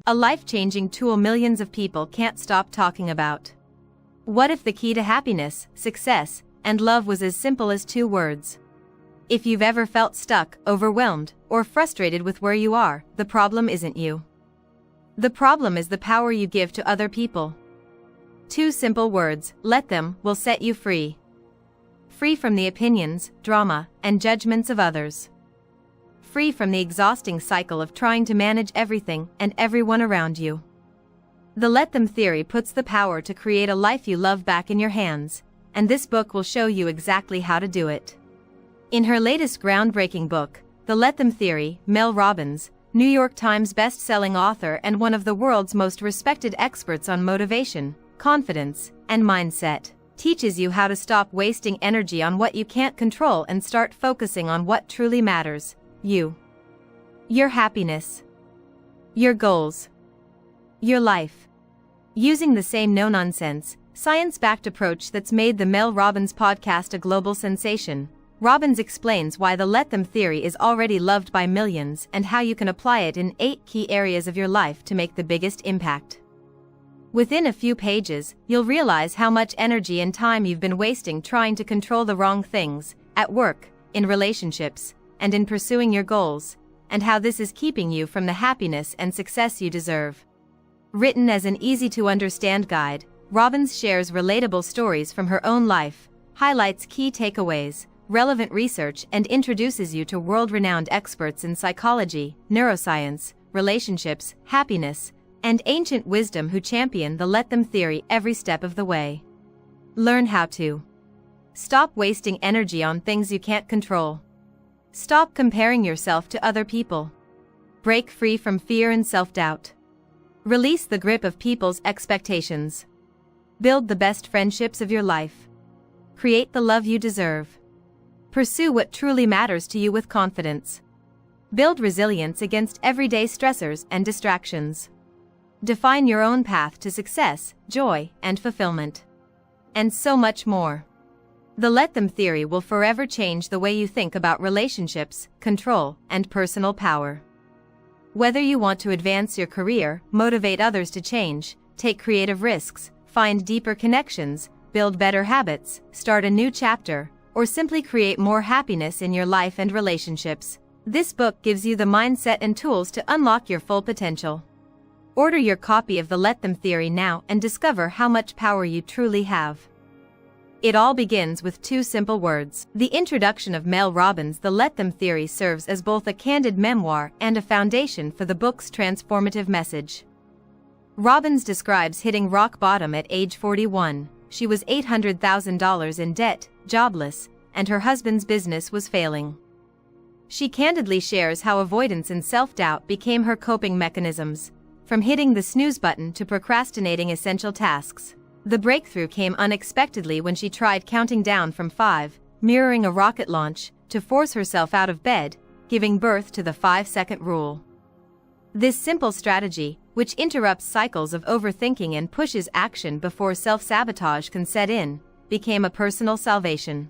a life-changing tool millions of people can't stop talking about. What if the key to happiness, success, and love was as simple as 2 words? If you've ever felt stuck, overwhelmed, or frustrated with where you are, the problem isn't you. The problem is the power you give to other people. 2 simple words, let them, will set you free. Free from the opinions, drama, and judgments of others. Free from the exhausting cycle of trying to manage everything and everyone around you. The Let Them theory puts the power to create a life you love back in your hands, and this book will show you exactly how to do it. In her latest groundbreaking book, The Let Them Theory, Mel Robbins, New York Times best-selling author and one of the world's most respected experts on motivation, confidence, and mindset, teaches you how to stop wasting energy on what you can't control and start focusing on what truly matters: you. Your happiness. Your goals. Your life. Using the same no-nonsense, science-backed approach that's made the Mel Robbins podcast a global sensation, Robbins explains why the Let Them theory is already loved by millions and how you can apply it in 8 key areas of your life to make the biggest impact. Within a few pages, you'll realize how much energy and time you've been wasting trying to control the wrong things, at work, in relationships, and in pursuing your goals, and how this is keeping you from the happiness and success you deserve. Written as an easy-to-understand guide, Robbins shares relatable stories from her own life, highlights key takeaways, relevant research, and introduces you to world-renowned experts in psychology, neuroscience, relationships, happiness, and ancient wisdom who champion the Let Them theory every step of the way. Learn how to stop wasting energy on things you can't control. Stop comparing yourself to other people. Break free from fear and self-doubt. Release the grip of people's expectations. Build the best friendships of your life. Create the love you deserve. Pursue what truly matters to you with confidence. Build resilience against everyday stressors and distractions. Define your own path to success, joy, and fulfillment. And so much more. The Let Them theory will forever change the way you think about relationships, control, and personal power. Whether you want to advance your career, motivate others to change, take creative risks, find deeper connections, build better habits, start a new chapter, or simply create more happiness in your life and relationships, this book gives you the mindset and tools to unlock your full potential. Order your copy of the Let Them theory now and discover how much power you truly have. It all begins with 2 simple words. The introduction of Mel Robbins' The Let Them theory serves as both a candid memoir and a foundation for the book's transformative message. Robbins describes hitting rock bottom at age 41. She was $800,000 in debt, jobless, and her husband's business was failing. She candidly shares how avoidance and self-doubt became her coping mechanisms, from hitting the snooze button to procrastinating essential tasks. The breakthrough came unexpectedly when she tried counting down from 5, mirroring a rocket launch, to force herself out of bed, giving birth to the 5-second rule. This simple strategy, which interrupts cycles of overthinking and pushes action before self-sabotage can set in, became a personal salvation.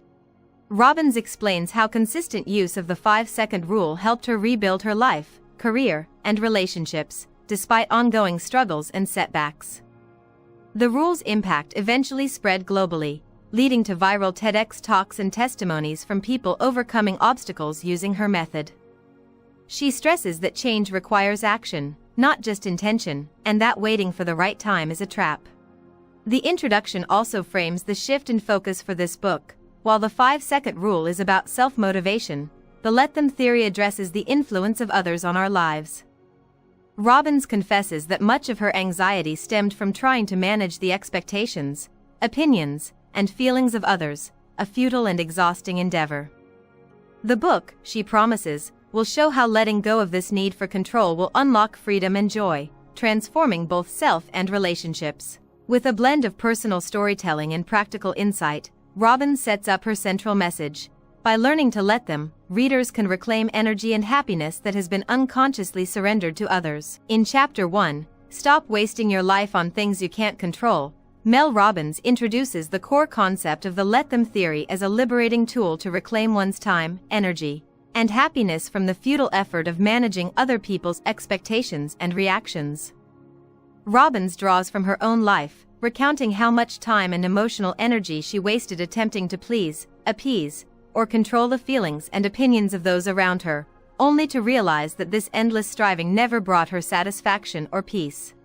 Robbins explains how consistent use of the 5-second rule helped her rebuild her life, career, and relationships, despite ongoing struggles and setbacks. The rule's impact eventually spread globally, leading to viral TEDx talks and testimonies from people overcoming obstacles using her method. She stresses that change requires action, not just intention, and that waiting for the right time is a trap. The introduction also frames the shift in focus for this book. While the 5-second rule is about self-motivation, the Let Them theory addresses the influence of others on our lives. Robbins confesses that much of her anxiety stemmed from trying to manage the expectations, opinions, and feelings of others, a futile and exhausting endeavor. The book, she promises, will show how letting go of this need for control will unlock freedom and joy, transforming both self and relationships. With a blend of personal storytelling and practical insight, Robbins sets up her central message. By learning to let them, readers can reclaim energy and happiness that has been unconsciously surrendered to others. In Chapter 1, Stop Wasting Your Life on Things You Can't Control, Mel Robbins introduces the core concept of the Let Them theory as a liberating tool to reclaim one's time, energy, and happiness from the futile effort of managing other people's expectations and reactions. Robbins draws from her own life, recounting how much time and emotional energy she wasted attempting to please, appease, or control the feelings and opinions of those around her, only to realize that this endless striving never brought her satisfaction or peace.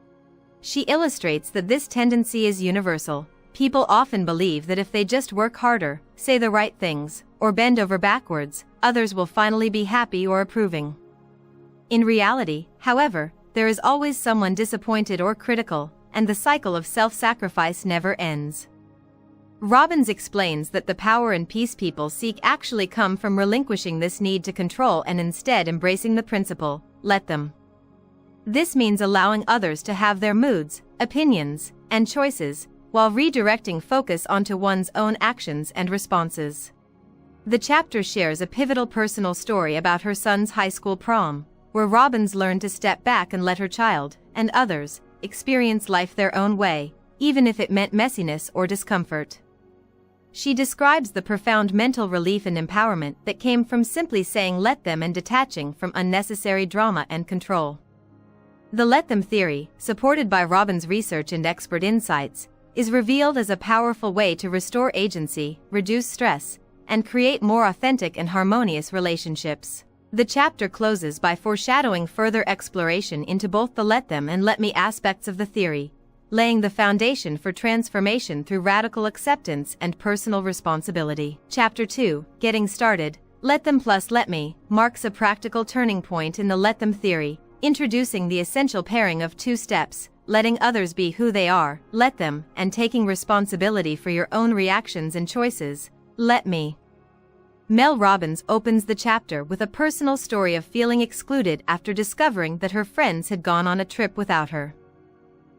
She illustrates that this tendency is universal. People often believe that if they just work harder, say the right things, or bend over backwards, others will finally be happy or approving. In reality, however, there is always someone disappointed or critical, and the cycle of self-sacrifice never ends. Robbins explains that the power and peace people seek actually come from relinquishing this need to control and instead embracing the principle, let them. This means allowing others to have their moods, opinions, and choices, while redirecting focus onto one's own actions and responses. The chapter shares a pivotal personal story about her son's high school prom, where Robbins learned to step back and let her child, and others, experience life their own way, even if it meant messiness or discomfort. She describes the profound mental relief and empowerment that came from simply saying let them and detaching from unnecessary drama and control. The let them theory, supported by Robbins' research and expert insights, is revealed as a powerful way to restore agency, reduce stress, and create more authentic and harmonious relationships. The chapter closes by foreshadowing further exploration into both the let them and let me aspects of the theory, laying the foundation for transformation through radical acceptance and personal responsibility. Chapter 2, Getting Started, Let Them plus Let Me, marks a practical turning point in the let them theory, introducing the essential pairing of two steps, letting others be who they are, let them, and taking responsibility for your own reactions and choices, let me. Mel Robbins opens the chapter with a personal story of feeling excluded after discovering that her friends had gone on a trip without her.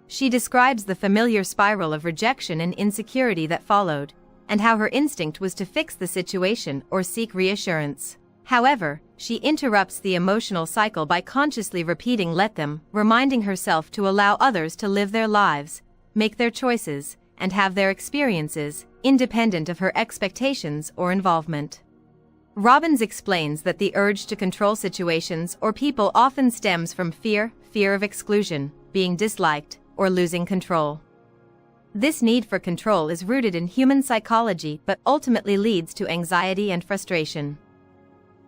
She describes the familiar spiral of rejection and insecurity that followed, and how her instinct was to fix the situation or seek reassurance. However, she interrupts the emotional cycle by consciously repeating let them, reminding herself to allow others to live their lives, make their choices, and have their experiences, independent of her expectations or involvement. Robbins explains that the urge to control situations or people often stems from fear of exclusion, being disliked, or losing control. This need for control is rooted in human psychology but ultimately leads to anxiety and frustration.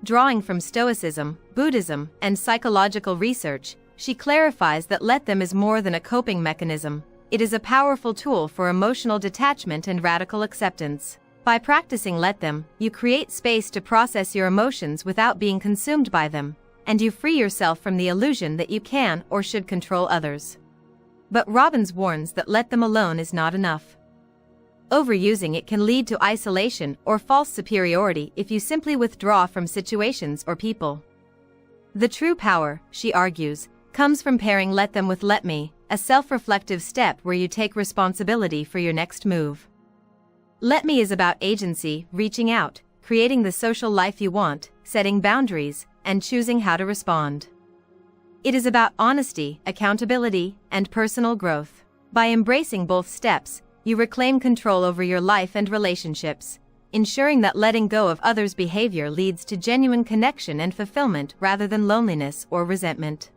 Drawing from Stoicism, Buddhism, and psychological research, she clarifies that let them is more than a coping mechanism. It is a powerful tool for emotional detachment and radical acceptance. By practicing let them, you create space to process your emotions without being consumed by them, and you free yourself from the illusion that you can or should control others. But Robbins warns that let them alone is not enough. Overusing it can lead to isolation or false superiority if you simply withdraw from situations or people. The true power, she argues, comes from pairing let them with let me, a self-reflective step where you take responsibility for your next move. Let me is about agency, reaching out, creating the social life you want, setting boundaries, and choosing how to respond. It is about honesty, accountability, and personal growth. By embracing both steps, you reclaim control over your life and relationships, ensuring that letting go of others' behavior leads to genuine connection and fulfillment rather than loneliness or resentment.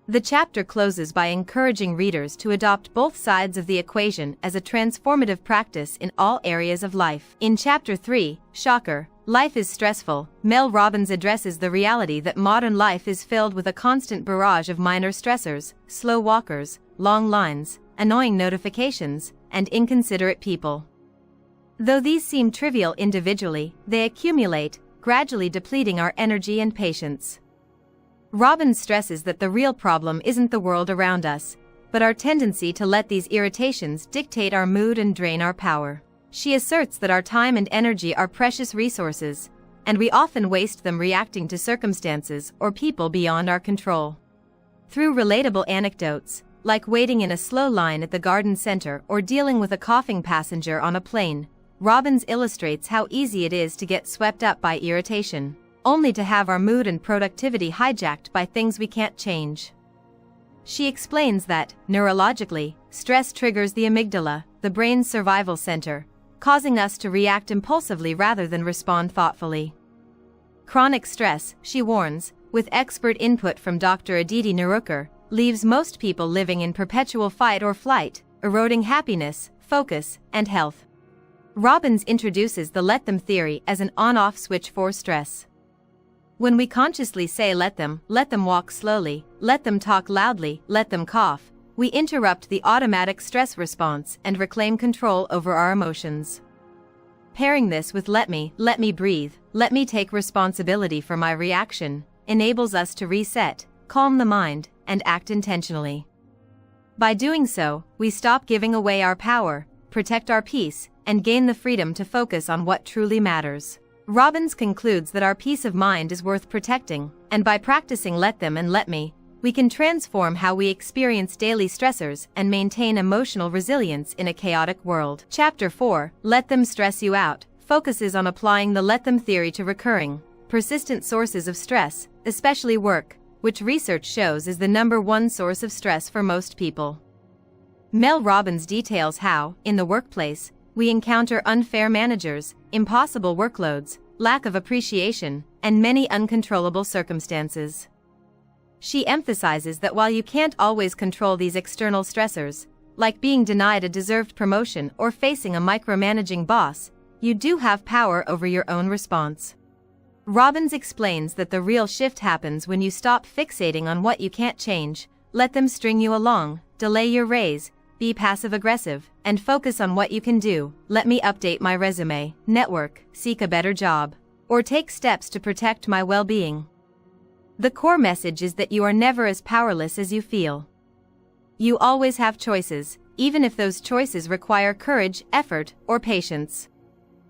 The chapter closes by encouraging readers to adopt both sides of the equation as a transformative practice in all areas of life. In Chapter 3, Shocker, Life is Stressful, Mel Robbins addresses the reality that modern life is filled with a constant barrage of minor stressors, slow walkers, long lines, annoying notifications, and inconsiderate people. Though these seem trivial individually, they accumulate, gradually depleting our energy and patience. Robbins stresses that the real problem isn't the world around us, but our tendency to let these irritations dictate our mood and drain our power. She asserts that our time and energy are precious resources, and we often waste them reacting to circumstances or people beyond our control. Through relatable anecdotes, like waiting in a slow line at the garden center or dealing with a coughing passenger on a plane, Robbins illustrates how easy it is to get swept up by irritation, only to have our mood and productivity hijacked by things we can't change. She explains that, neurologically, stress triggers the amygdala, the brain's survival center, causing us to react impulsively rather than respond thoughtfully. Chronic stress, she warns, with expert input from Dr. Aditi Narukar, leaves most people living in perpetual fight or flight, eroding happiness, focus, and health. Robbins introduces the let them theory as an on-off switch for stress. When we consciously say let them walk slowly, let them talk loudly, let them cough, we interrupt the automatic stress response and reclaim control over our emotions. Pairing this with let me breathe, let me take responsibility for my reaction, enables us to reset, calm the mind, and act intentionally. By doing so, we stop giving away our power, protect our peace, and gain the freedom to focus on what truly matters. Robbins concludes that our peace of mind is worth protecting, and by practicing let them and let me, we can transform how we experience daily stressors and maintain emotional resilience in a chaotic world. Chapter 4, Let Them Stress You Out, focuses on applying the let them theory to recurring, persistent sources of stress, especially work, which research shows is the #1 source of stress for most people. Mel Robbins details how, in the workplace, we encounter unfair managers, impossible workloads, lack of appreciation, and many uncontrollable circumstances. She emphasizes that while you can't always control these external stressors, like being denied a deserved promotion or facing a micromanaging boss, you do have power over your own response. Robbins explains that the real shift happens when you stop fixating on what you can't change, let them string you along, delay your raise, be passive-aggressive, and focus on what you can do. Let me update my resume, network, seek a better job, or take steps to protect my well-being. The core message is that you are never as powerless as you feel. You always have choices, even if those choices require courage, effort, or patience.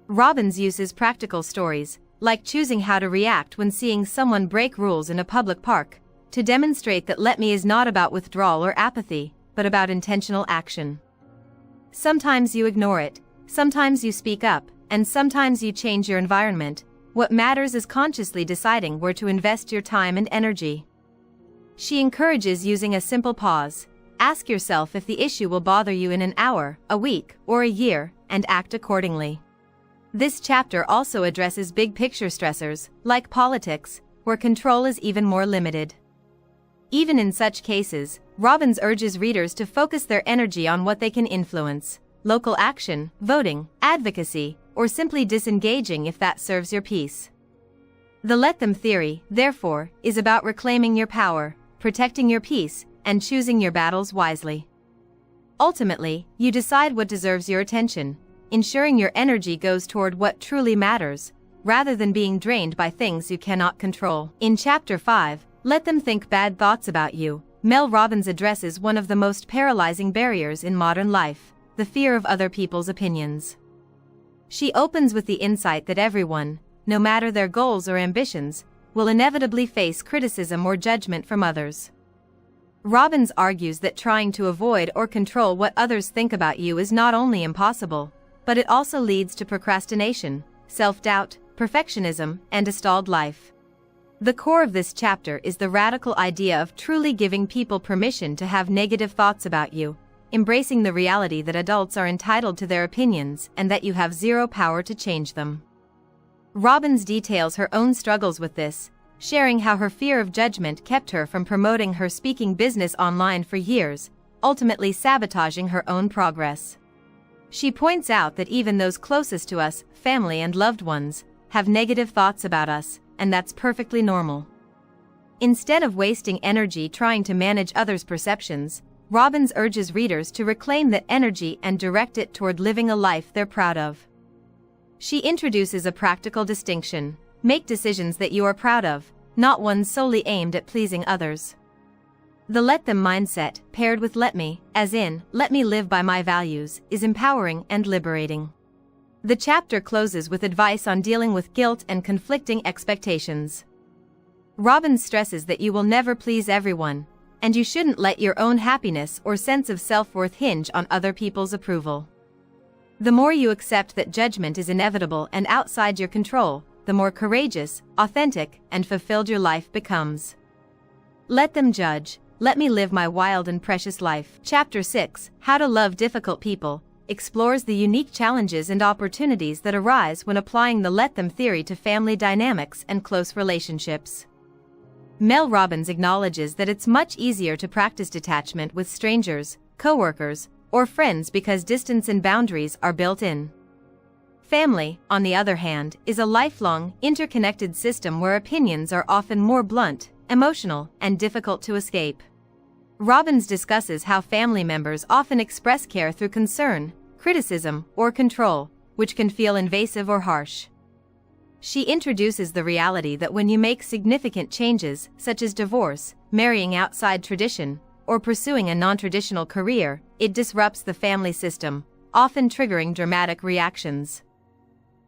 Robbins uses practical stories, like choosing how to react when seeing someone break rules in a public park, to demonstrate that let me is not about withdrawal or apathy, but about intentional action. Sometimes you ignore it, sometimes you speak up, and sometimes you change your environment. What matters is consciously deciding where to invest your time and energy. She encourages using a simple pause. Ask yourself if the issue will bother you in an hour, a week, or a year, and act accordingly. This chapter also addresses big-picture stressors, like politics, where control is even more limited. Even in such cases, Robbins urges readers to focus their energy on what they can influence: local action, voting, advocacy, or simply disengaging if that serves your peace. The let them theory, therefore, is about reclaiming your power, protecting your peace, and choosing your battles wisely. Ultimately, you decide what deserves your attention, ensuring your energy goes toward what truly matters, rather than being drained by things you cannot control. In Chapter 5, Let Them Think Bad Thoughts About You, Mel Robbins addresses one of the most paralyzing barriers in modern life: the fear of other people's opinions. She opens with the insight that everyone, no matter their goals or ambitions, will inevitably face criticism or judgment from others. Robbins argues that trying to avoid or control what others think about you is not only impossible, but it also leads to procrastination, self-doubt, perfectionism, and a stalled life. The core of this chapter is the radical idea of truly giving people permission to have negative thoughts about you, embracing the reality that adults are entitled to their opinions and that you have zero power to change them. Robbins details her own struggles with this, sharing how her fear of judgment kept her from promoting her speaking business online for years, ultimately sabotaging her own progress. She points out that even those closest to us, family and loved ones, have negative thoughts about us, and that's perfectly normal. Instead of wasting energy trying to manage others' perceptions, Robbins urges readers to reclaim that energy and direct it toward living a life they're proud of. She introduces a practical distinction: make decisions that you are proud of, not ones solely aimed at pleasing others. The let them mindset, paired with let me, as in, let me live by my values, is empowering and liberating. The chapter closes with advice on dealing with guilt and conflicting expectations. Robbins stresses that you will never please everyone, and you shouldn't let your own happiness or sense of self-worth hinge on other people's approval. The more you accept that judgment is inevitable and outside your control, the more courageous, authentic, and fulfilled your life becomes. Let them judge, let me live my wild and precious life. Chapter 6, How to Love Difficult People, explores the unique challenges and opportunities that arise when applying the let them theory to family dynamics and close relationships. Mel Robbins acknowledges that it's much easier to practice detachment with strangers, coworkers, or friends because distance and boundaries are built in. Family, on the other hand, is a lifelong, interconnected system where opinions are often more blunt, emotional, and difficult to escape. Robbins discusses how family members often express care through concern, criticism, or control, which can feel invasive or harsh. She introduces the reality that when you make significant changes, such as divorce, marrying outside tradition, or pursuing a non-traditional career, it disrupts the family system, often triggering dramatic reactions.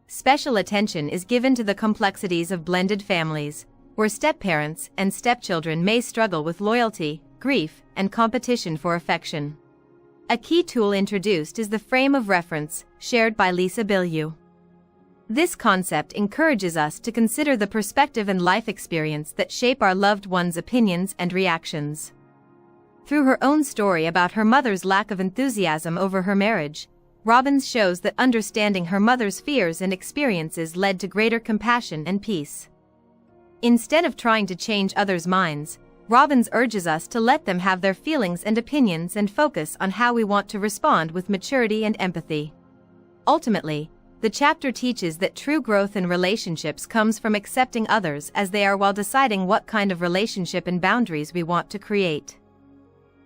Special attention is given to the complexities of blended families, where step-parents and stepchildren may struggle with loyalty, grief, and competition for affection. A key tool introduced is the frame of reference, shared by Lisa Bilyeu. This concept encourages us to consider the perspective and life experience that shape our loved ones' opinions and reactions. Through her own story about her mother's lack of enthusiasm over her marriage, Robbins shows that understanding her mother's fears and experiences led to greater compassion and peace. Instead of trying to change others' minds, Robbins urges us to let them have their feelings and opinions and focus on how we want to respond with maturity and empathy. Ultimately, the chapter teaches that true growth in relationships comes from accepting others as they are while deciding what kind of relationship and boundaries we want to create.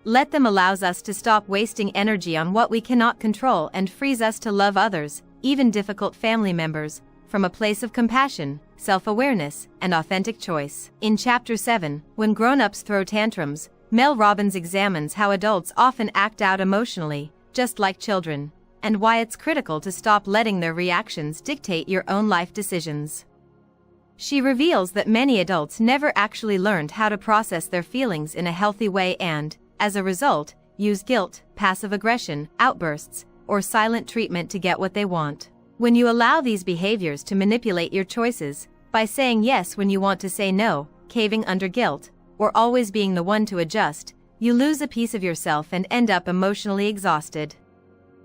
Let them allows us to stop wasting energy on what we cannot control and frees us to love others, even difficult family members, from a place of compassion, self-awareness, and authentic choice. In Chapter 7, When Grown-Ups Throw Tantrums, Mel Robbins examines how adults often act out emotionally, just like children, and why it's critical to stop letting their reactions dictate your own life decisions. She reveals that many adults never actually learned how to process their feelings in a healthy way and, as a result, use guilt, passive aggression, outbursts, or silent treatment to get what they want. When you allow these behaviors to manipulate your choices, by saying yes when you want to say no, caving under guilt, or always being the one to adjust, you lose a piece of yourself and end up emotionally exhausted.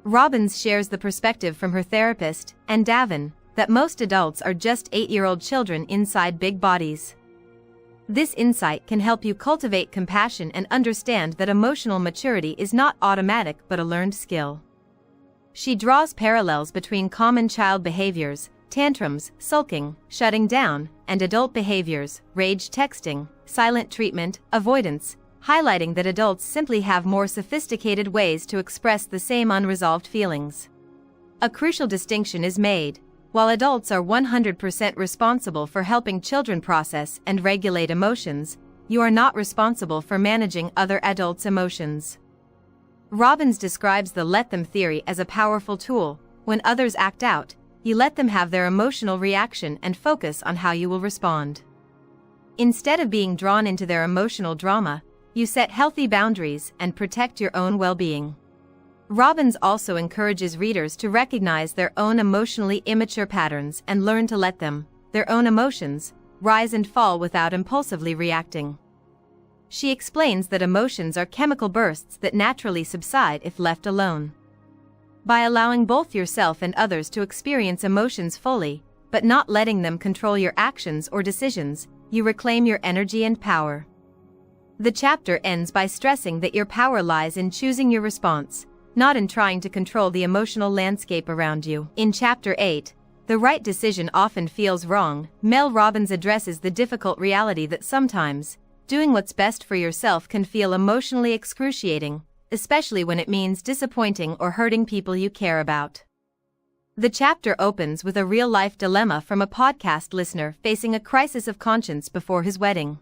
Robbins shares the perspective from her therapist, Ann Davin, that most adults are just 8-year-old children inside big bodies. This insight can help you cultivate compassion and understand that emotional maturity is not automatic but a learned skill. She draws parallels between common child behaviors, tantrums, sulking, shutting down, and adult behaviors, rage texting, silent treatment, avoidance, highlighting that adults simply have more sophisticated ways to express the same unresolved feelings. A crucial distinction is made. While adults are 100% responsible for helping children process and regulate emotions, you are not responsible for managing other adults' emotions. Robbins describes the let them theory as a powerful tool. When others act out, you let them have their emotional reaction and focus on how you will respond. Instead of being drawn into their emotional drama, you set healthy boundaries and protect your own well-being. Robbins also encourages readers to recognize their own emotionally immature patterns and learn to let them, their own emotions, rise and fall without impulsively reacting. She explains that emotions are chemical bursts that naturally subside if left alone. By allowing both yourself and others to experience emotions fully, but not letting them control your actions or decisions, you reclaim your energy and power. The chapter ends by stressing that your power lies in choosing your response, not in trying to control the emotional landscape around you. In Chapter 8, The Right Decision Often Feels Wrong, Mel Robbins addresses the difficult reality that sometimes, doing what's best for yourself can feel emotionally excruciating, especially when it means disappointing or hurting people you care about. The chapter opens with a real-life dilemma from a podcast listener facing a crisis of conscience before his wedding.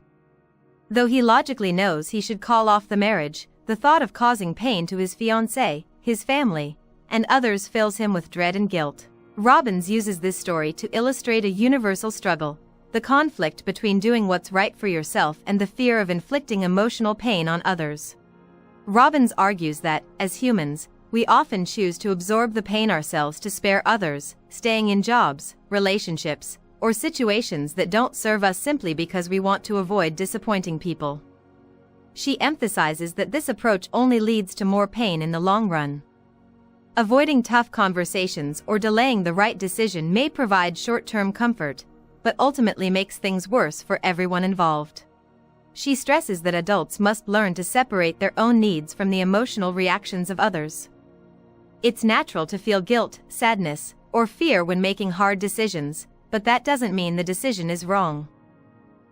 Though he logically knows he should call off the marriage, the thought of causing pain to his fiancée, his family, and others fills him with dread and guilt. Robbins uses this story to illustrate a universal struggle, the conflict between doing what's right for yourself and the fear of inflicting emotional pain on others. Robbins argues that, as humans, we often choose to absorb the pain ourselves to spare others, staying in jobs, relationships, or situations that don't serve us simply because we want to avoid disappointing people. She emphasizes that this approach only leads to more pain in the long run. Avoiding tough conversations or delaying the right decision may provide short-term comfort, but ultimately makes things worse for everyone involved. She stresses that adults must learn to separate their own needs from the emotional reactions of others. It's natural to feel guilt, sadness, or fear when making hard decisions, but that doesn't mean the decision is wrong.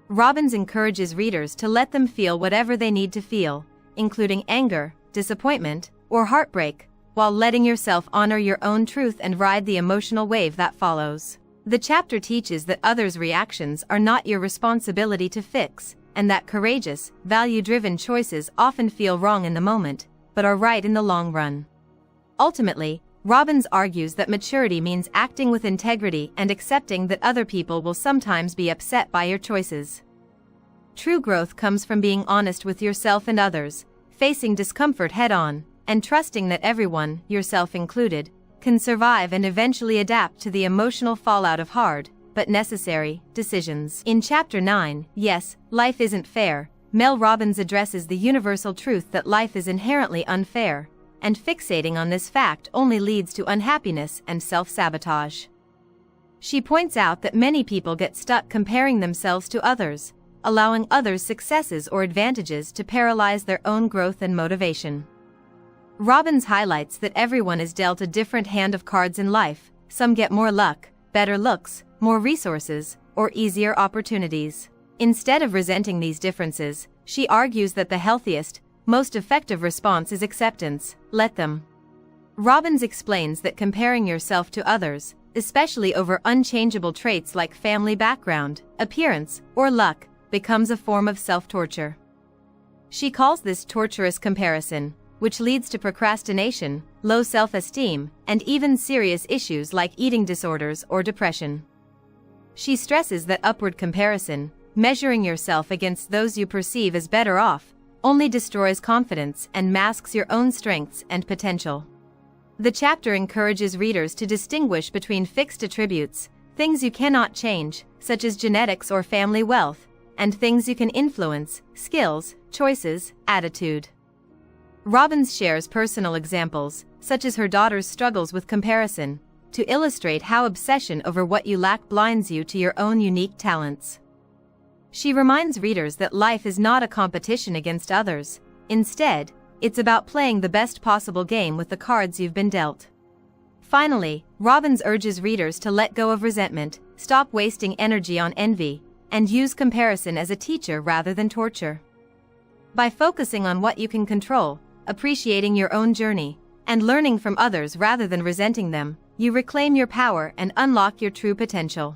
Robbins encourages readers to let them feel whatever they need to feel, including anger, disappointment, or heartbreak, while letting yourself honor your own truth and ride the emotional wave that follows. The chapter teaches that others' reactions are not your responsibility to fix, and that courageous, value-driven choices often feel wrong in the moment, but are right in the long run. Ultimately, Robbins argues that maturity means acting with integrity and accepting that other people will sometimes be upset by your choices. True growth comes from being honest with yourself and others, facing discomfort head-on, and trusting that everyone, yourself included, can survive and eventually adapt to the emotional fallout of hard, but necessary, decisions. In Chapter 9, Yes, Life Isn't Fair, Mel Robbins addresses the universal truth that life is inherently unfair, and fixating on this fact only leads to unhappiness and self-sabotage. She points out that many people get stuck comparing themselves to others, allowing others' successes or advantages to paralyze their own growth and motivation. Robbins highlights that everyone is dealt a different hand of cards in life. Some get more luck, better looks, more resources, or easier opportunities. Instead of resenting these differences, she argues that the healthiest, most effective response is acceptance. Let them. Robbins explains that comparing yourself to others, especially over unchangeable traits like family background, appearance, or luck, becomes a form of self-torture. She calls this torturous comparison, which leads to procrastination, low self-esteem, and even serious issues like eating disorders or depression. She stresses that upward comparison, measuring yourself against those you perceive as better off, only destroys confidence and masks your own strengths and potential. The chapter encourages readers to distinguish between fixed attributes, things you cannot change, such as genetics or family wealth, and things you can influence, skills, choices, attitude. Robbins shares personal examples, such as her daughter's struggles with comparison, to illustrate how obsession over what you lack blinds you to your own unique talents. She reminds readers that life is not a competition against others. Instead, it's about playing the best possible game with the cards you've been dealt. Finally, Robbins urges readers to let go of resentment, stop wasting energy on envy, and use comparison as a teacher rather than torture. By focusing on what you can control, appreciating your own journey, and learning from others rather than resenting them, you reclaim your power and unlock your true potential.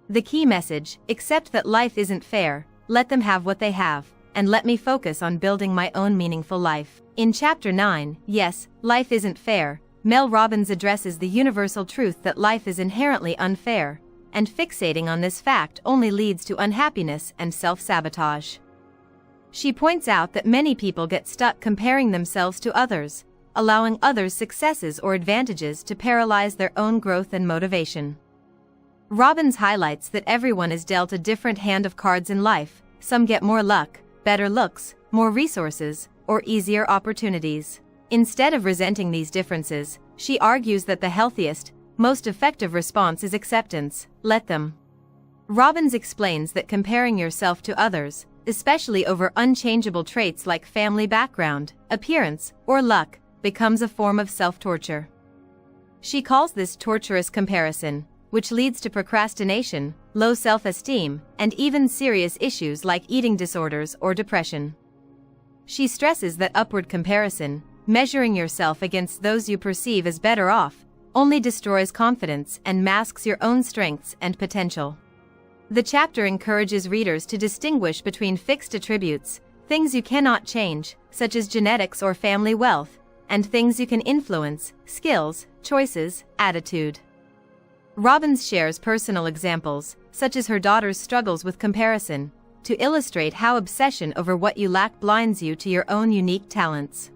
The key message: accept that life isn't fair, let them have what they have, and let me focus on building my own meaningful life. In Chapter 9, Yes, Life Isn't Fair, Mel Robbins addresses the universal truth that life is inherently unfair, and fixating on this fact only leads to unhappiness and self-sabotage. She points out that many people get stuck comparing themselves to others, allowing others' successes or advantages to paralyze their own growth and motivation. Robbins highlights that everyone is dealt a different hand of cards in life. Some get more luck, better looks, more resources, or easier opportunities. Instead of resenting these differences, she argues that the healthiest, most effective response is acceptance. Let them. Robbins explains that comparing yourself to others, especially over unchangeable traits like family background, appearance, or luck, becomes a form of self-torture. She calls this torturous comparison, which leads to procrastination, low self-esteem, and even serious issues like eating disorders or depression. She stresses that upward comparison, measuring yourself against those you perceive as better off, only destroys confidence and masks your own strengths and potential. The chapter encourages readers to distinguish between fixed attributes, things you cannot change, such as genetics or family wealth, and things you can influence, skills, choices, attitude. Robbins shares personal examples, such as her daughter's struggles with comparison, to illustrate how obsession over what you lack blinds you to your own unique talents.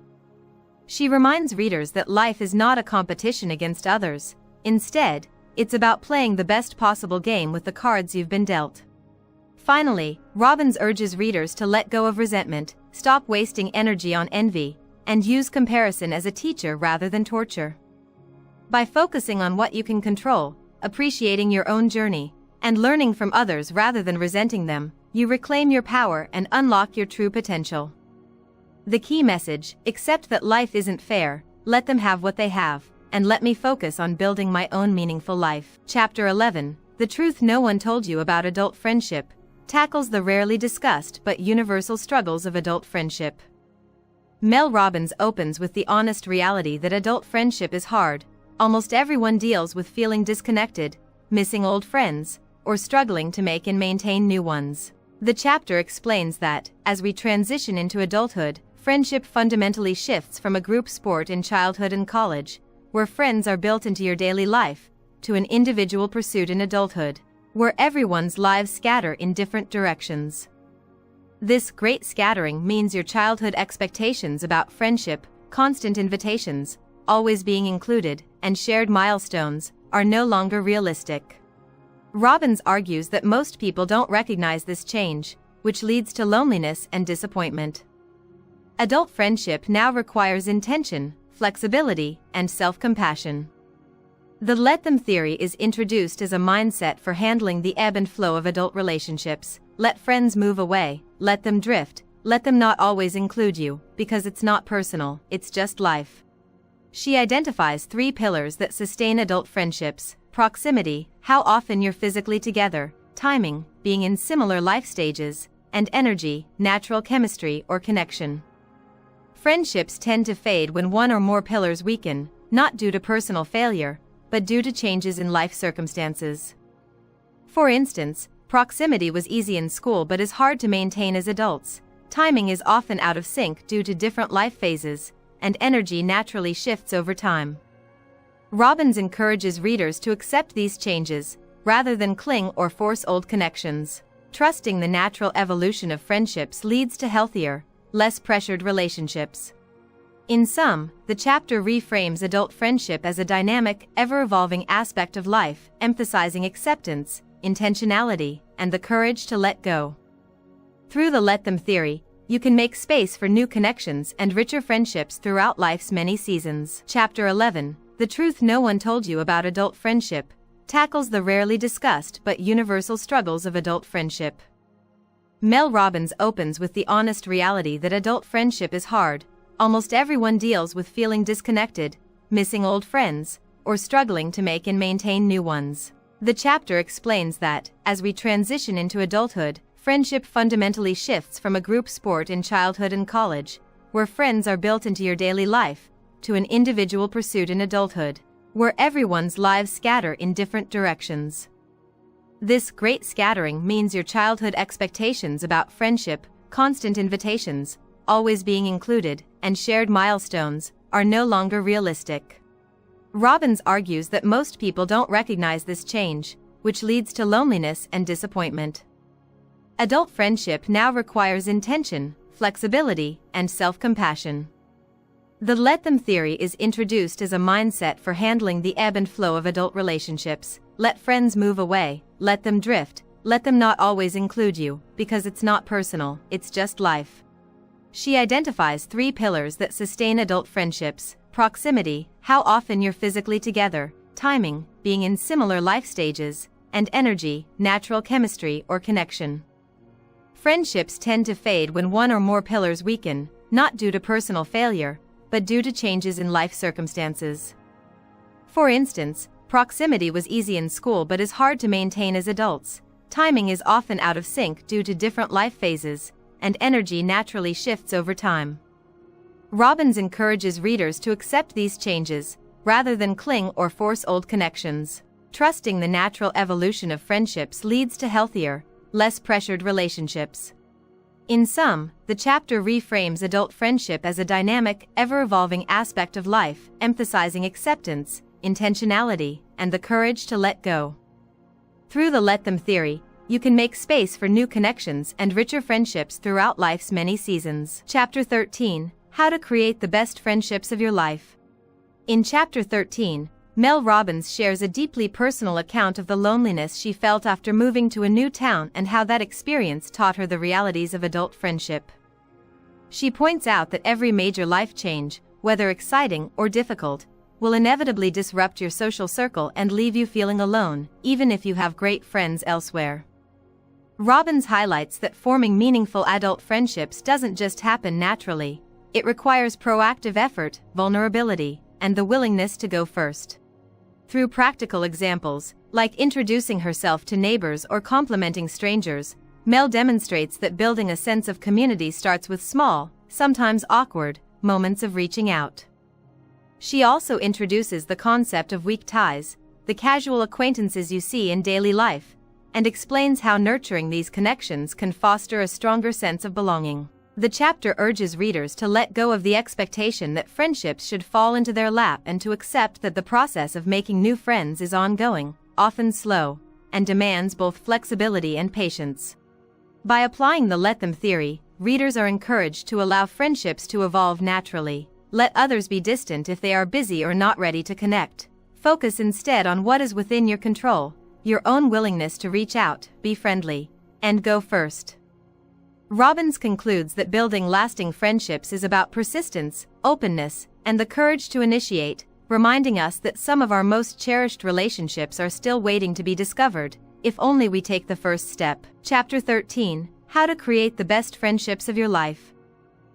She reminds readers that life is not a competition against others. Instead, it's about playing the best possible game with the cards you've been dealt. Finally, Robbins urges readers to let go of resentment, stop wasting energy on envy, and use comparison as a teacher rather than torture. By focusing on what you can control, appreciating your own journey, and learning from others rather than resenting them, you reclaim your power and unlock your true potential. The key message: accept that life isn't fair, let them have what they have, and let me focus on building my own meaningful life. Chapter 11, The Truth No One Told You About Adult Friendship, tackles the rarely discussed but universal struggles of adult friendship. Mel Robbins opens with the honest reality that adult friendship is hard. Almost everyone deals with feeling disconnected, missing old friends, or struggling to make and maintain new ones. The chapter explains that, as we transition into adulthood, friendship fundamentally shifts from a group sport in childhood and college, where friends are built into your daily life, to an individual pursuit in adulthood, where everyone's lives scatter in different directions. This great scattering means your childhood expectations about friendship, constant invitations, always being included, and shared milestones, are no longer realistic. Robbins argues that most people don't recognize this change, which leads to loneliness and disappointment. Adult friendship now requires intention, flexibility, and self-compassion. The let them theory is introduced as a mindset for handling the ebb and flow of adult relationships. Let friends move away, let them drift, let them not always include you, because it's not personal, it's just life. She identifies 3 pillars that sustain adult friendships: proximity, how often you're physically together; timing, being in similar life stages; and energy, natural chemistry or connection. Friendships tend to fade when one or more pillars weaken, not due to personal failure, but due to changes in life circumstances. For instance, proximity was easy in school but is hard to maintain as adults. Timing is often out of sync due to different life phases, and energy naturally shifts over time. Robbins encourages readers to accept these changes, rather than cling or force old connections. Trusting the natural evolution of friendships leads to healthier, less pressured relationships. In sum, the chapter reframes adult friendship as a dynamic, ever-evolving aspect of life, emphasizing acceptance, intentionality, and the courage to let go. Through the let them theory, you can make space for new connections and richer friendships throughout life's many seasons. Chapter 11, The Truth No One Told You About Adult Friendship, tackles the rarely discussed but universal struggles of adult friendship. Mel Robbins opens with the honest reality that adult friendship is hard. Almost everyone deals with feeling disconnected, missing old friends, or struggling to make and maintain new ones. The chapter explains that, as we transition into adulthood, friendship fundamentally shifts from a group sport in childhood and college, where friends are built into your daily life, to an individual pursuit in adulthood, where everyone's lives scatter in different directions. This great scattering means your childhood expectations about friendship, constant invitations, always being included, and shared milestones, are no longer realistic. Robbins argues that most people don't recognize this change, which leads to loneliness and disappointment. Adult friendship now requires intention, flexibility, and self-compassion. The let them theory is introduced as a mindset for handling the ebb and flow of adult relationships. Let friends move away, let them drift, let them not always include you, because it's not personal, it's just life. She identifies 3 pillars that sustain adult friendships: proximity, how often you're physically together; timing, being in similar life stages; and energy, natural chemistry or connection. Friendships tend to fade when one or more pillars weaken, not due to personal failure, but due to changes in life circumstances. For instance, proximity was easy in school but is hard to maintain as adults. Timing is often out of sync due to different life phases, and energy naturally shifts over time. Robbins encourages readers to accept these changes, rather than cling or force old connections. Trusting the natural evolution of friendships leads to healthier, less pressured relationships. In sum, the chapter reframes adult friendship as a dynamic, ever-evolving aspect of life, emphasizing acceptance, intentionality, and the courage to let go. Through the let them theory, you can make space for new connections and richer friendships throughout life's many seasons. Chapter 13, How to Create the Best Friendships of Your Life. In Chapter 13, Mel Robbins shares a deeply personal account of the loneliness she felt after moving to a new town and how that experience taught her the realities of adult friendship. She points out that every major life change, whether exciting or difficult, will inevitably disrupt your social circle and leave you feeling alone, even if you have great friends elsewhere. Robbins highlights that forming meaningful adult friendships doesn't just happen naturally. It requires proactive effort, vulnerability, and the willingness to go first. Through practical examples, like introducing herself to neighbors or complimenting strangers, Mel demonstrates that building a sense of community starts with small, sometimes awkward, moments of reaching out. She also introduces the concept of weak ties, the casual acquaintances you see in daily life, and explains how nurturing these connections can foster a stronger sense of belonging. The chapter urges readers to let go of the expectation that friendships should fall into their lap and to accept that the process of making new friends is ongoing, often slow, and demands both flexibility and patience. By applying the let them theory, readers are encouraged to allow friendships to evolve naturally. Let others be distant if they are busy or not ready to connect. Focus instead on what is within your control, your own willingness to reach out, be friendly, and go first. Robbins concludes that building lasting friendships is about persistence, openness, and the courage to initiate, reminding us that some of our most cherished relationships are still waiting to be discovered, if only we take the first step. Chapter 13: How to Create the Best Friendships of Your Life.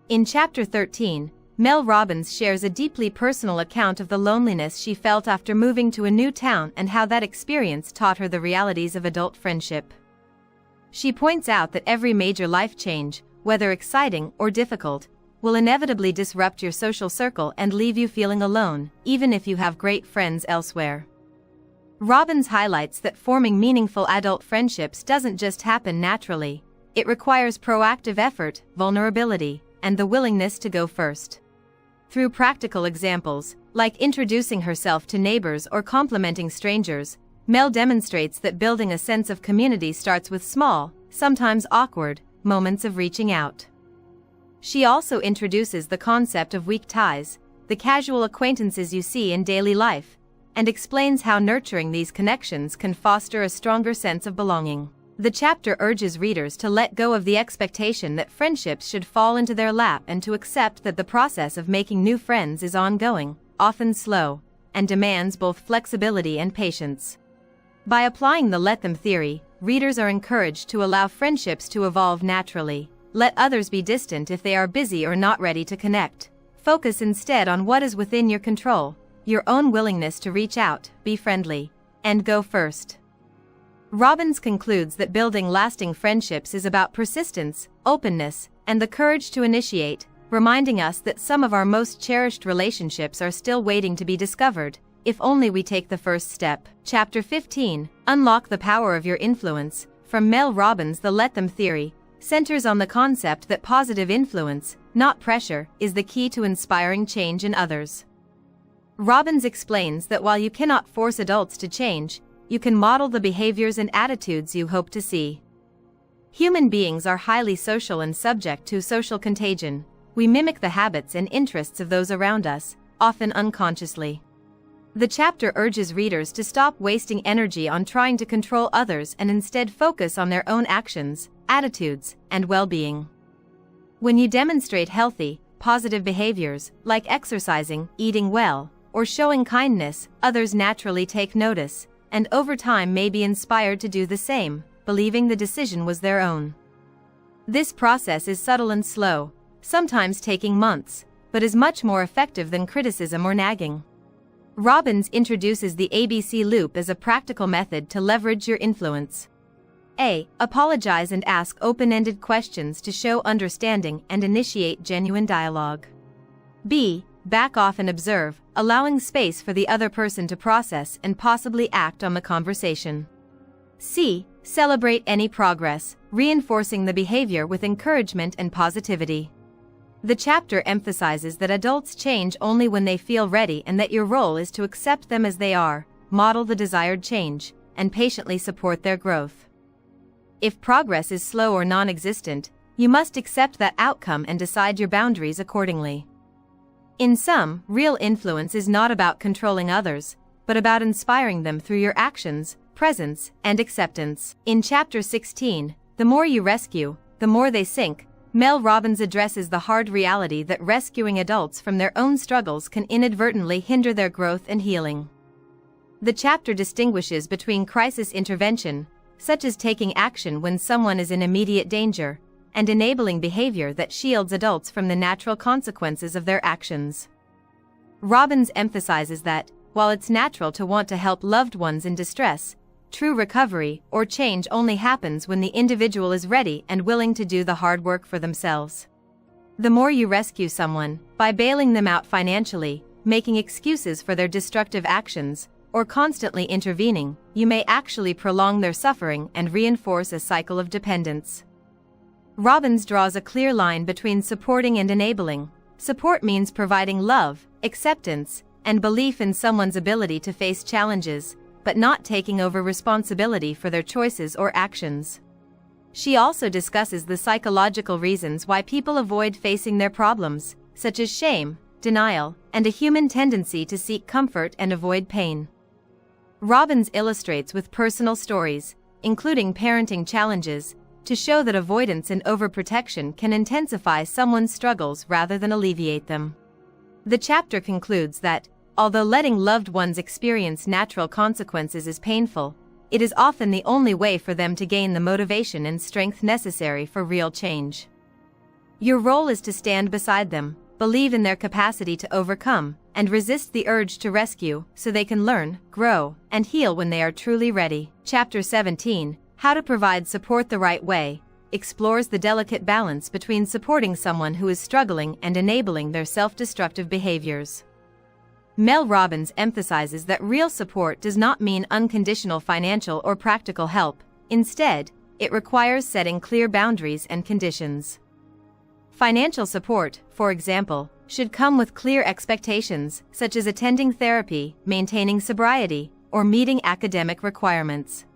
In Chapter 13, Mel Robbins shares a deeply personal account of the loneliness she felt after moving to a new town and how that experience taught her the realities of adult friendship. She points out that every major life change, whether exciting or difficult, will inevitably disrupt your social circle and leave you feeling alone, even if you have great friends elsewhere. Robbins highlights that forming meaningful adult friendships doesn't just happen naturally. It requires proactive effort, vulnerability, and the willingness to go first. Through practical examples, like introducing herself to neighbors or complimenting strangers, Mel demonstrates that building a sense of community starts with small, sometimes awkward, moments of reaching out. She also introduces the concept of weak ties, the casual acquaintances you see in daily life, and explains how nurturing these connections can foster a stronger sense of belonging. The chapter urges readers to let go of the expectation that friendships should fall into their lap and to accept that the process of making new friends is ongoing, often slow, and demands both flexibility and patience. By applying the let them theory, readers are encouraged to allow friendships to evolve naturally. Let others be distant if they are busy or not ready to connect. Focus instead on what is within your control, your own willingness to reach out, be friendly, and go first. Robbins concludes that building lasting friendships is about persistence, openness, and the courage to initiate, reminding us that some of our most cherished relationships are still waiting to be discovered, if only we take the first step. Chapter 15: Unlock the Power of Your Influence, from Mel Robbins. The Let Them theory centers on the concept that positive influence, not pressure, is the key to inspiring change in others. Robbins explains that while you cannot force adults to change, you can model the behaviors and attitudes you hope to see. Human beings are highly social and subject to social contagion. We mimic the habits and interests of those around us, often unconsciously. The chapter urges readers to stop wasting energy on trying to control others and instead focus on their own actions, attitudes, and well-being. When you demonstrate healthy, positive behaviors, like exercising, eating well, or showing kindness, others naturally take notice, and over time may be inspired to do the same, believing the decision was their own. This process is subtle and slow, sometimes taking months, but is much more effective than criticism or nagging. Robbins introduces the ABC loop as a practical method to leverage your influence. A. Apologize and ask open-ended questions to show understanding and initiate genuine dialogue. B. Back off and observe, allowing space for the other person to process and possibly act on the conversation. C. Celebrate any progress, reinforcing the behavior with encouragement and positivity. The chapter emphasizes that adults change only when they feel ready and that your role is to accept them as they are, model the desired change, and patiently support their growth. If progress is slow or non-existent, you must accept that outcome and decide your boundaries accordingly. In sum, real influence is not about controlling others, but about inspiring them through your actions, presence, and acceptance. In Chapter 16, The More You Rescue, the More They Sink, Mel Robbins addresses the hard reality that rescuing adults from their own struggles can inadvertently hinder their growth and healing. The chapter distinguishes between crisis intervention, such as taking action when someone is in immediate danger, and enabling behavior that shields adults from the natural consequences of their actions. Robbins emphasizes that, while it's natural to want to help loved ones in distress, true recovery or change only happens when the individual is ready and willing to do the hard work for themselves. The more you rescue someone, by bailing them out financially, making excuses for their destructive actions, or constantly intervening, you may actually prolong their suffering and reinforce a cycle of dependence. Robbins draws a clear line between supporting and enabling. Support means providing love, acceptance, and belief in someone's ability to face challenges, but not taking over responsibility for their choices or actions. She also discusses the psychological reasons why people avoid facing their problems, such as shame, denial, and a human tendency to seek comfort and avoid pain. Robbins illustrates with personal stories, including parenting challenges, to show that avoidance and overprotection can intensify someone's struggles rather than alleviate them. The chapter concludes that, although letting loved ones experience natural consequences is painful, it is often the only way for them to gain the motivation and strength necessary for real change. Your role is to stand beside them, believe in their capacity to overcome, and resist the urge to rescue so they can learn, grow, and heal when they are truly ready. Chapter 17, How to Provide Support the Right Way, explores the delicate balance between supporting someone who is struggling and enabling their self-destructive behaviors. Mel Robbins emphasizes that real support does not mean unconditional financial or practical help. Instead, it requires setting clear boundaries and conditions. Financial support, for example, should come with clear expectations, such as attending therapy, maintaining sobriety, or meeting academic requirements.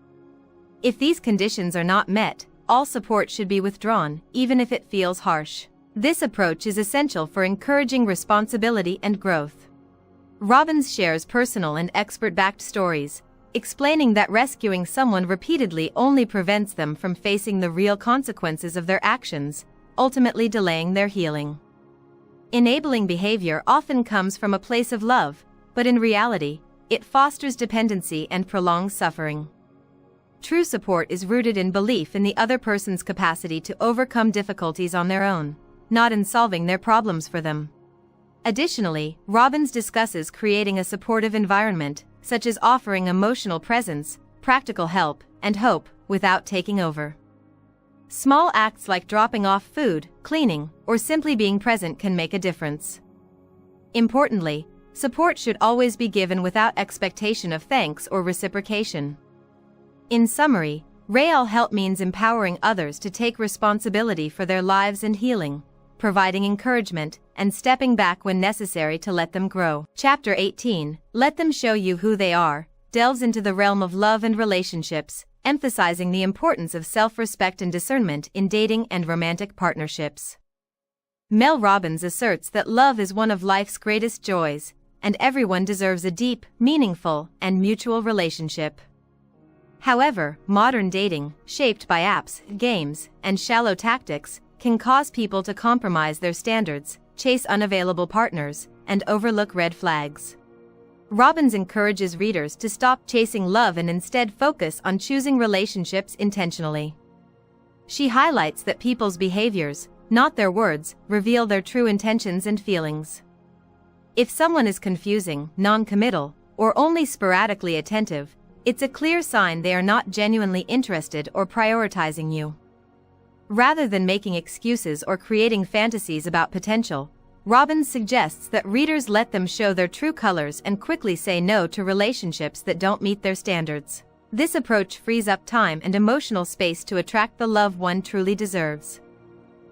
If these conditions are not met, all support should be withdrawn, even if it feels harsh. This approach is essential for encouraging responsibility and growth. Robbins shares personal and expert-backed stories, explaining that rescuing someone repeatedly only prevents them from facing the real consequences of their actions, ultimately delaying their healing. Enabling behavior often comes from a place of love, but in reality, it fosters dependency and prolongs suffering. True support is rooted in belief in the other person's capacity to overcome difficulties on their own, not in solving their problems for them. Additionally, Robbins discusses creating a supportive environment, such as offering emotional presence, practical help, and hope, without taking over. Small acts like dropping off food, cleaning, or simply being present can make a difference. Importantly, support should always be given without expectation of thanks or reciprocation. In summary, real help means empowering others to take responsibility for their lives and healing, providing encouragement, and stepping back when necessary to let them grow. Chapter 18, Let Them Show You Who They Are, delves into the realm of love and relationships, emphasizing the importance of self-respect and discernment in dating and romantic partnerships. Mel Robbins asserts that love is one of life's greatest joys, and everyone deserves a deep, meaningful, and mutual relationship. However, modern dating, shaped by apps, games, and shallow tactics, can cause people to compromise their standards, chase unavailable partners, and overlook red flags. Robbins encourages readers to stop chasing love and instead focus on choosing relationships intentionally. She highlights that people's behaviors, not their words, reveal their true intentions and feelings. If someone is confusing, non-committal, or only sporadically attentive, it's a clear sign they are not genuinely interested or prioritizing you. Rather than making excuses or creating fantasies about potential, Robbins suggests that readers let them show their true colors and quickly say no to relationships that don't meet their standards. This approach frees up time and emotional space to attract the love one truly deserves.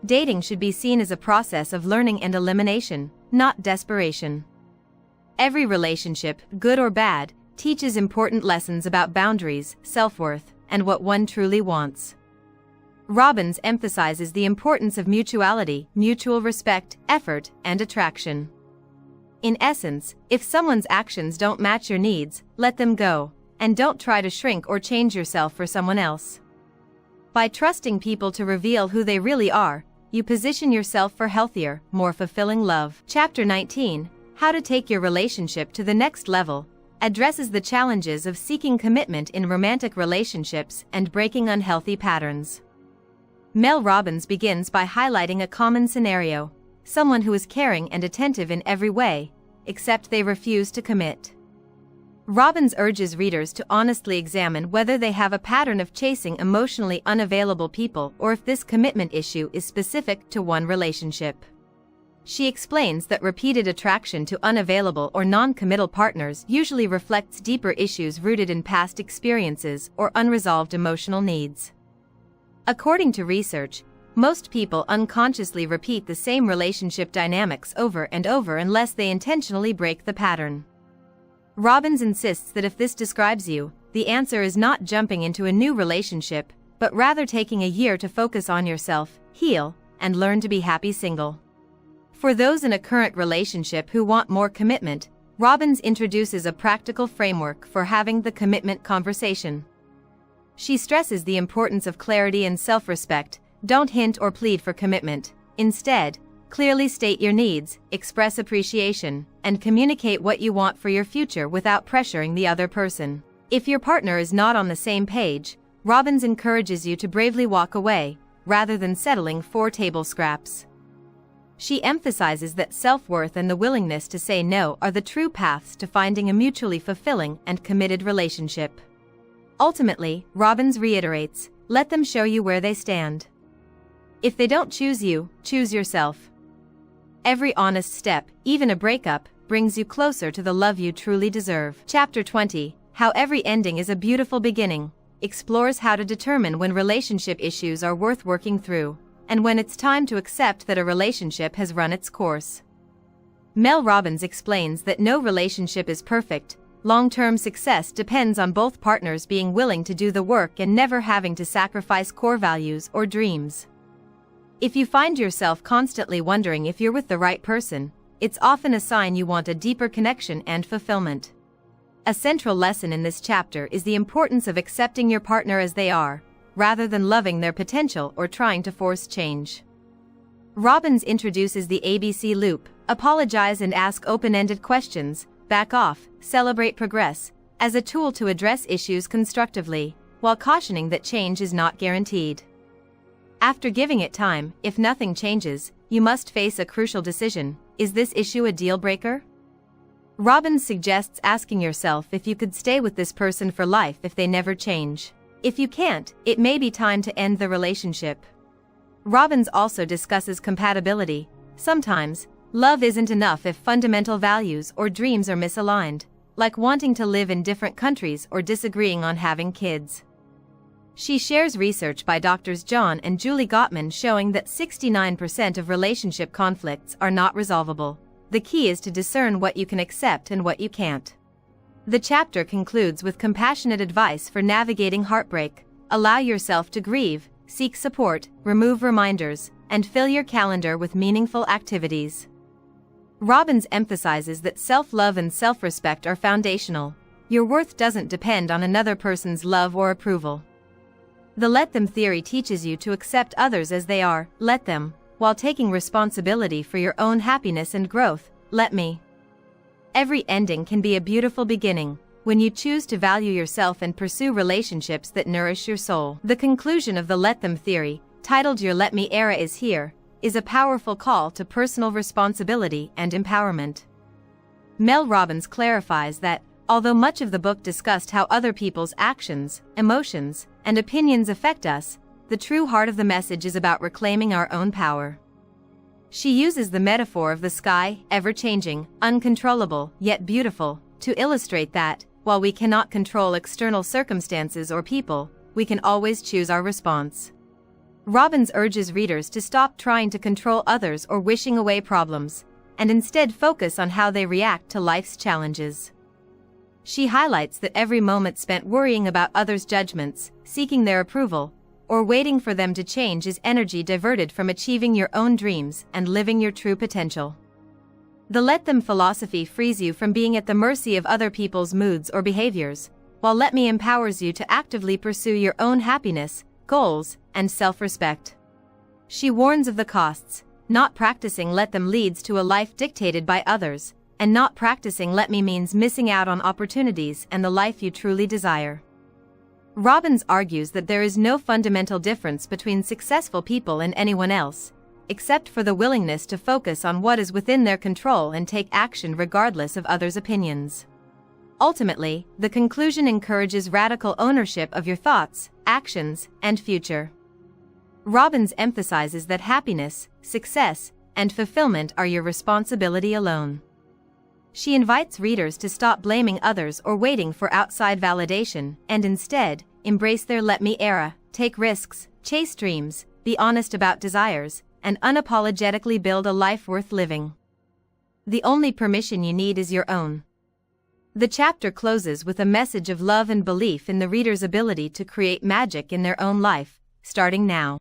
Dating should be seen as a process of learning and elimination, not desperation. Every relationship, good or bad, teaches important lessons about boundaries, self-worth, and what one truly wants. Robbins emphasizes the importance of mutuality, mutual respect, effort, and attraction. In essence, if someone's actions don't match your needs, let them go, and don't try to shrink or change yourself for someone else. By trusting people to reveal who they really are, you position yourself for healthier, more fulfilling love. Chapter 19, How to Take Your Relationship to the Next Level, addresses the challenges of seeking commitment in romantic relationships and breaking unhealthy patterns. Mel Robbins begins by highlighting a common scenario: someone who is caring and attentive in every way, except they refuse to commit. Robbins urges readers to honestly examine whether they have a pattern of chasing emotionally unavailable people or if this commitment issue is specific to one relationship. She explains that repeated attraction to unavailable or non-committal partners usually reflects deeper issues rooted in past experiences or unresolved emotional needs. According to research, most people unconsciously repeat the same relationship dynamics over and over unless they intentionally break the pattern. Robbins insists that if this describes you, the answer is not jumping into a new relationship, but rather taking a year to focus on yourself, heal, and learn to be happy single. For those in a current relationship who want more commitment, Robbins introduces a practical framework for having the commitment conversation. She stresses the importance of clarity and self-respect. Don't hint or plead for commitment. Instead, clearly state your needs, express appreciation, and communicate what you want for your future without pressuring the other person. If your partner is not on the same page, Robbins encourages you to bravely walk away, rather than settling for table scraps. She emphasizes that self-worth and the willingness to say no are the true paths to finding a mutually fulfilling and committed relationship. Ultimately, Robbins reiterates, let them show you where they stand. If they don't choose you, choose yourself. Every honest step, even a breakup, brings you closer to the love you truly deserve. Chapter 20, How Every Ending is a Beautiful Beginning, explores how to determine when relationship issues are worth working through, and when it's time to accept that a relationship has run its course. Mel Robbins explains that no relationship is perfect. Long-term success depends on both partners being willing to do the work and never having to sacrifice core values or dreams. If you find yourself constantly wondering if you're with the right person, it's often a sign you want a deeper connection and fulfillment. A central lesson in this chapter is the importance of accepting your partner as they are, rather than loving their potential or trying to force change. Robbins introduces the ABC loop: apologize and ask open-ended questions, back off, celebrate progress, as a tool to address issues constructively, while cautioning that change is not guaranteed. After giving it time, if nothing changes, you must face a crucial decision: is this issue a deal breaker? Robbins suggests asking yourself if you could stay with this person for life if they never change. If you can't, it may be time to end the relationship. Robbins also discusses compatibility. Sometimes, love isn't enough if fundamental values or dreams are misaligned, like wanting to live in different countries or disagreeing on having kids. She shares research by Drs. John and Julie Gottman showing that 69% of relationship conflicts are not resolvable. The key is to discern what you can accept and what you can't. The chapter concludes with compassionate advice for navigating heartbreak: allow yourself to grieve, seek support, remove reminders, and fill your calendar with meaningful activities. Robbins emphasizes that self-love and self-respect are foundational. Your worth doesn't depend on another person's love or approval. The let them theory teaches you to accept others as they are, let them, while taking responsibility for your own happiness and growth, let me. Every ending can be a beautiful beginning, when you choose to value yourself and pursue relationships that nourish your soul. The conclusion of the let them theory, titled Your Let Me Era Is Here, is a powerful call to personal responsibility and empowerment. Mel Robbins clarifies that, although much of the book discussed how other people's actions, emotions, and opinions affect us, the true heart of the message is about reclaiming our own power. She uses the metaphor of the sky, ever-changing, uncontrollable, yet beautiful, to illustrate that, while we cannot control external circumstances or people, we can always choose our response. Robbins urges readers to stop trying to control others or wishing away problems, and instead focus on how they react to life's challenges. She highlights that every moment spent worrying about others' judgments, seeking their approval, or waiting for them to change is energy diverted from achieving your own dreams and living your true potential. The let them philosophy frees you from being at the mercy of other people's moods or behaviors, while let me empowers you to actively pursue your own happiness, goals, and self-respect. She warns of the costs. Not practicing let them leads to a life dictated by others, and not practicing let me means missing out on opportunities and the life you truly desire. Robbins argues that there is no fundamental difference between successful people and anyone else, except for the willingness to focus on what is within their control and take action regardless of others' opinions. Ultimately, the conclusion encourages radical ownership of your thoughts, actions, and future. Robbins emphasizes that happiness, success, and fulfillment are your responsibility alone. She invites readers to stop blaming others or waiting for outside validation, and instead, embrace their let me era, take risks, chase dreams, be honest about desires, and unapologetically build a life worth living. The only permission you need is your own. The chapter closes with a message of love and belief in the reader's ability to create magic in their own life, starting now.